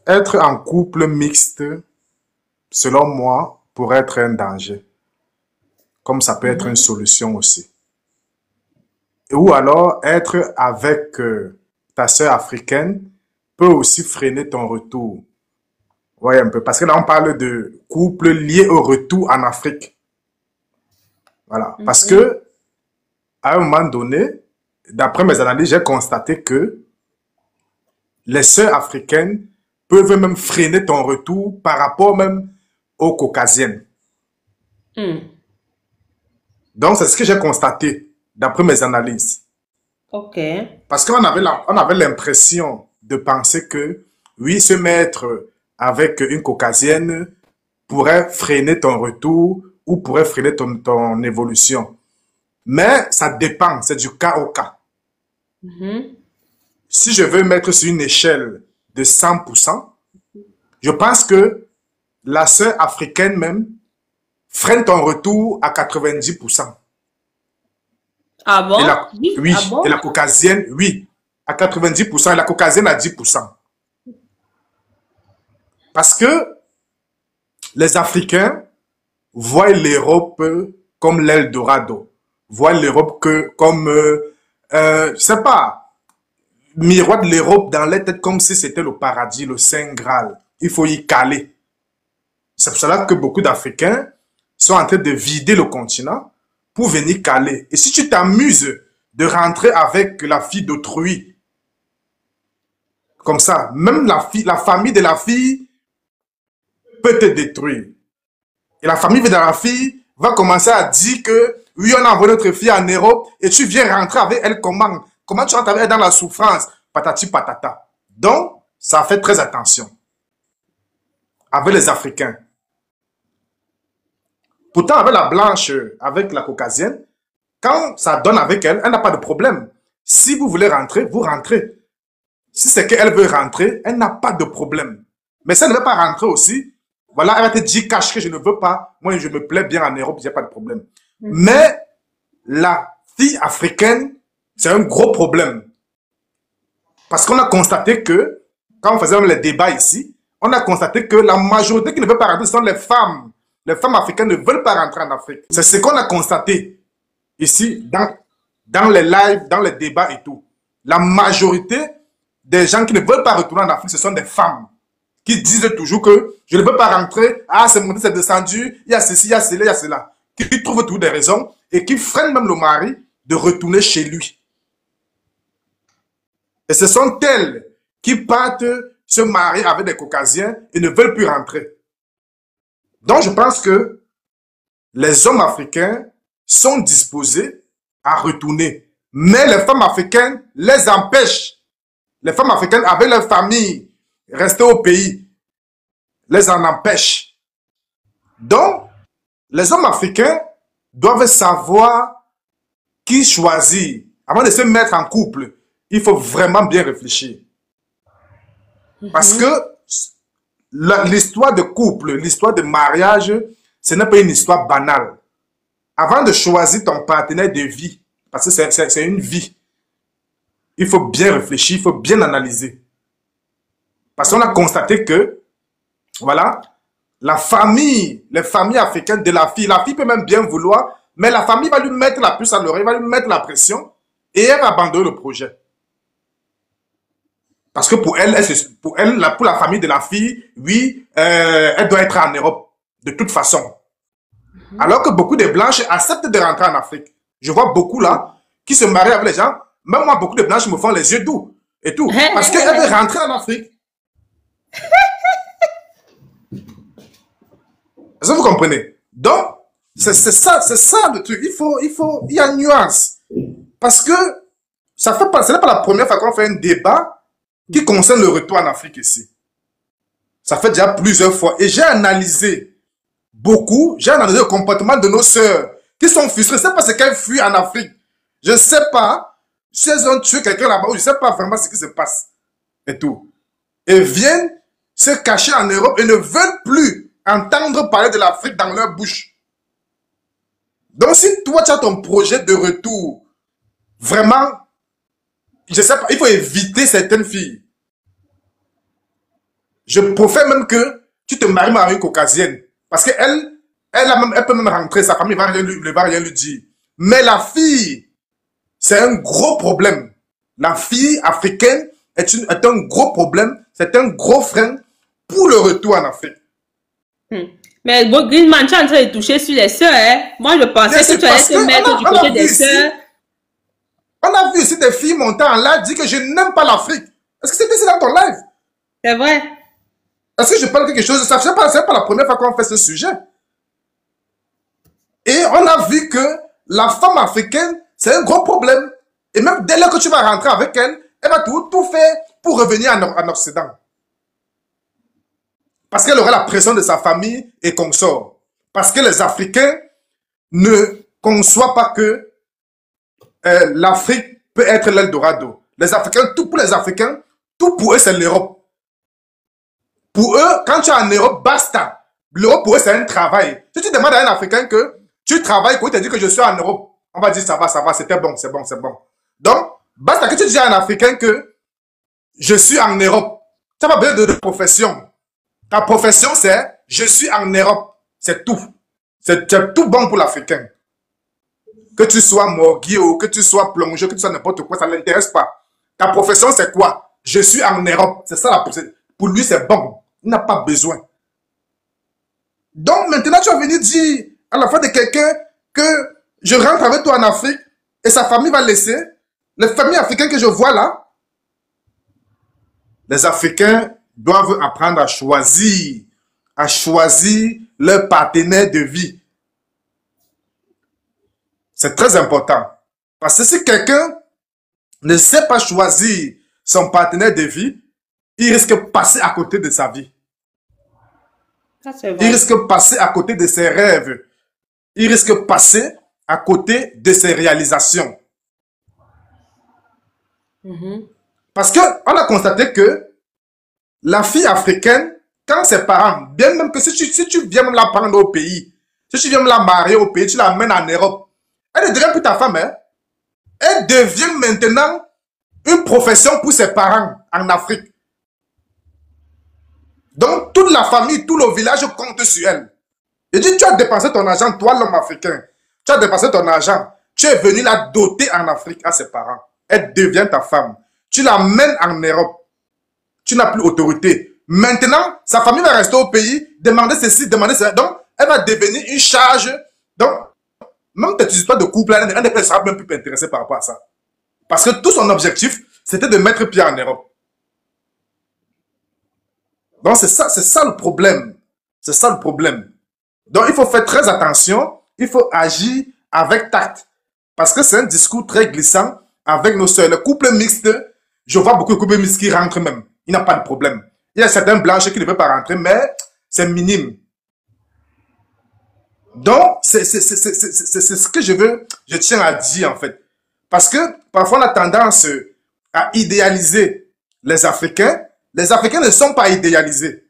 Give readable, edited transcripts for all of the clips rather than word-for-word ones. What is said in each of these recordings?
Être en couple mixte, selon moi, pourrait être un danger, comme ça peut être une Mhm. solution aussi. Ou alors, être avec ta sœur africaine peut aussi freiner ton retour. Ouais, un peu. Parce que là, on parle de couple lié au retour en Afrique. Voilà. Parce Mhm. que, à un moment donné, d'après mes analyses, j'ai constaté que les sœurs africaines peuvent même freiner ton retour par rapport même aux caucasiennes. Hmm. Donc, c'est ce que j'ai constaté d'après mes analyses. Ok. Parce on avait l'impression de penser que, oui, se mettre avec une caucasienne pourrait freiner ton retour ou pourrait freiner ton évolution. Mais ça dépend, c'est du cas au cas. Mhm. Si je veux mettre sur une échelle de 100%, je pense que la sœur africaine même freine ton retour à 90%. Ah Et bon? la, Oui, ah oui, et la bon? caucasienne, oui, à 90%, et la caucasienne à 10%. Parce que les Africains voient l'Europe comme l'Eldorado, voient l'Europe comme, je sais pas, miroir de l'Europe dans les têtes comme si c'était le paradis, le Saint Graal. Il faut y caler. C'est pour cela que beaucoup d'Africains sont en train de vider le continent pour venir caler. Et si tu t'amuses de rentrer avec la fille d'autrui, comme ça, même la famille de la fille peut te détruire. Et la famille de la fille va commencer à dire que oui, on a envoyé notre fille en Europe et tu viens rentrer avec elle comment? Comment tu rentres avec elle dans la souffrance? Patati patata. Donc, ça fait très attention avec les Africains. Pourtant, avec la blanche, avec la caucasienne, quand ça donne avec elle, elle n'a pas de problème. Si vous voulez rentrer, vous rentrez. Si c'est qu'elle veut rentrer, elle n'a pas de problème. Mais si elle ne veut pas rentrer aussi, voilà, elle va te dire cache que je ne veux pas. Moi, je me plais bien en Europe, il n'y a pas de problème. Mhm. Mais la fille africaine, c'est un gros problème. Parce qu'on a constaté que, quand on faisait les débats ici, on a constaté que la majorité qui ne veut pas rentrer, ce sont les femmes. Les femmes africaines ne veulent pas rentrer en Afrique. C'est ce qu'on a constaté ici, dans les lives, dans les débats et tout. La majorité des gens qui ne veulent pas retourner en Afrique, ce sont des femmes qui disent toujours que je ne veux pas rentrer, ah, c'est monté, c'est descendu, il y a ceci, il y a cela, il y a cela. Qui trouvent toutes des raisons et qui freinent même le mari de retourner chez lui. Et ce sont elles qui partent se marier avec des caucasiens et ne veulent plus rentrer. Donc, je pense que les hommes africains sont disposés à retourner. Mais les femmes africaines les empêchent. Les femmes africaines, avec leur famille, rester au pays, les en empêchent. Donc, les hommes africains doivent savoir qui choisir. Avant de se mettre en couple, il faut vraiment bien réfléchir. Parce que Mhm. l'histoire de couple, l'histoire de mariage, ce n'est pas une histoire banale. Avant de choisir ton partenaire de vie, parce que c'est une vie, il faut bien réfléchir, il faut bien analyser. Parce qu'on a Mhm. constaté que, voilà, les familles africaines de la fille peut même bien vouloir, mais la famille va lui mettre la puce à l'oreille, va lui mettre la pression et elle va abandonner le projet. Parce que pour la famille de la fille, oui, elle doit être en Europe, de toute façon. Mhm. Alors que beaucoup de blanches acceptent de rentrer en Afrique. Je vois beaucoup là qui se marient avec les gens. Même moi, beaucoup de blanches me font les yeux doux et tout. Parce qu'elles veulent rentrer en Afrique. Est-ce que vous comprenez? Donc, c'est ça le truc. Il y a une nuance. Parce que ce n'est pas la première fois qu'on fait un débat qui concerne le retour en Afrique ici. Ça fait déjà plusieurs fois. Et j'ai analysé le comportement de nos sœurs qui sont frustrées. Je ne sais pas ce qu'elles fuient en Afrique. Je ne sais pas si elles ont tué quelqu'un là-bas ou je ne sais pas vraiment ce qui se passe. Et tout. Et viennent se cacher en Europe et ne veulent plus entendre parler de l'Afrique dans leur bouche. Donc si toi tu as ton projet de retour, vraiment, je ne sais pas, il faut éviter certaines filles. Je préfère même que tu te maries avec une caucasienne. Parce qu'elle, elle peut même rentrer, sa famille ne va rien lui dire. Mais la fille, c'est un gros problème. La fille africaine est un gros problème, c'est un gros frein pour le retour en Afrique. Mais Greenman, tu es en train de toucher sur les sœurs. Hein? Moi, je pensais que tu allais te mettre du côté des sœurs. On a vu ici des filles monter en live dire que je n'aime pas l'Afrique. Est-ce que c'était dans ton live? C'est vrai. Est-ce que je parle de quelque chose de ça? Ce n'est pas la première fois qu'on fait ce sujet. Et on a vu que la femme africaine, c'est un gros problème. Et même dès lors que tu vas rentrer avec elle, elle va tout faire pour revenir en Occident. Parce qu'elle aura la pression de sa famille et consorts. Parce que les Africains ne conçoivent pas que l'Afrique peut être l'Eldorado. Les Africains, tout pour les Africains, tout pour eux, c'est l'Europe. Pour eux, quand tu es en Europe, basta. L'Europe, pour eux, c'est un travail. Si tu demandes à un Africain que tu travailles, quand il te dit que je suis en Europe, on va dire ça va, c'était bon, c'est bon, c'est bon. Donc, basta que tu dis à un Africain que je suis en Europe. Tu n'as pas besoin de profession. Ta profession, c'est je suis en Europe. C'est tout. C'est tout bon pour l'Africain. Que tu sois morguier ou que tu sois plongeur, que tu sois n'importe quoi, ça ne l'intéresse pas. Ta profession, c'est quoi? Je suis en Europe. C'est ça la profession. Pour lui, c'est bon. Il n'a pas besoin. Donc, maintenant, tu vas venir dire à la fois de quelqu'un que je rentre avec toi en Afrique et sa famille va laisser. Les familles africaines que je vois là, les Africains doivent apprendre à choisir leur partenaire de vie. C'est très important. Parce que si quelqu'un ne sait pas choisir son partenaire de vie, il risque de passer à côté de sa vie. Il risque de passer à côté de ses rêves. Il risque de passer à côté de ses réalisations. Parce qu'on a constaté que la fille africaine, quand ses parents, bien même que si tu viens la prendre au pays, si tu viens la marier au pays, tu l'amènes en Europe, elle ne devient plus ta femme. Hein? Elle devient maintenant une profession pour ses parents en Afrique. Donc, toute la famille, tout le village compte sur elle. Et dit, tu as dépensé ton argent, toi l'homme africain. Tu as dépensé ton argent. Tu es venu la doter en Afrique à ses parents. Elle devient ta femme. Tu l'amènes en Europe. Tu n'as plus autorité. Maintenant, sa famille va rester au pays, demander ceci, demander cela. Donc, elle va devenir une charge. Donc, même tes histoires de couple, elle ne sera même plus intéressée par rapport à ça. Parce que tout son objectif, c'était de mettre pied en Europe. Donc, c'est ça le problème. C'est ça le problème. Donc, il faut faire très attention. Il faut agir avec tact. Parce que c'est un discours très glissant avec nos soeurs. Le couple mixte, je vois beaucoup de couples mixtes qui rentrent même. Il n'y a pas de problème. Il y a certains blanches qui ne veulent pas rentrer, mais c'est minime. Donc, c'est ce que je tiens à dire en fait. Parce que parfois on a tendance à idéaliser les Africains. Les Africains ne sont pas idéalisés.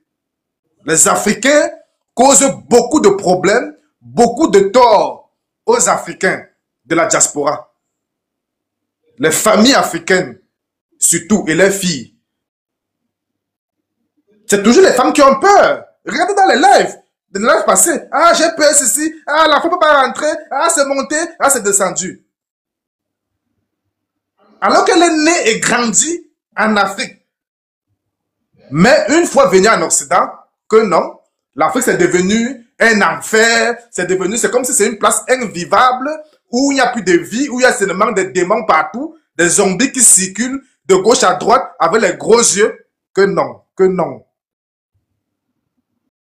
Les Africains causent beaucoup de problèmes, beaucoup de torts aux Africains de la diaspora. Les familles africaines, surtout, et les filles. C'est toujours les femmes qui ont peur. Regardez dans les lives passés. Ah, j'ai peur ceci. Ah, la femme ne peut pas rentrer. Ah, c'est monté. Ah, c'est descendu. Alors qu'elle est née et grandie en Afrique. Mais une fois venue en Occident, que non, l'Afrique c'est devenu un enfer. C'est comme si c'est une place invivable où il n'y a plus de vie, où il y a seulement des démons partout, des zombies qui circulent de gauche à droite avec les gros yeux. Que non, que non.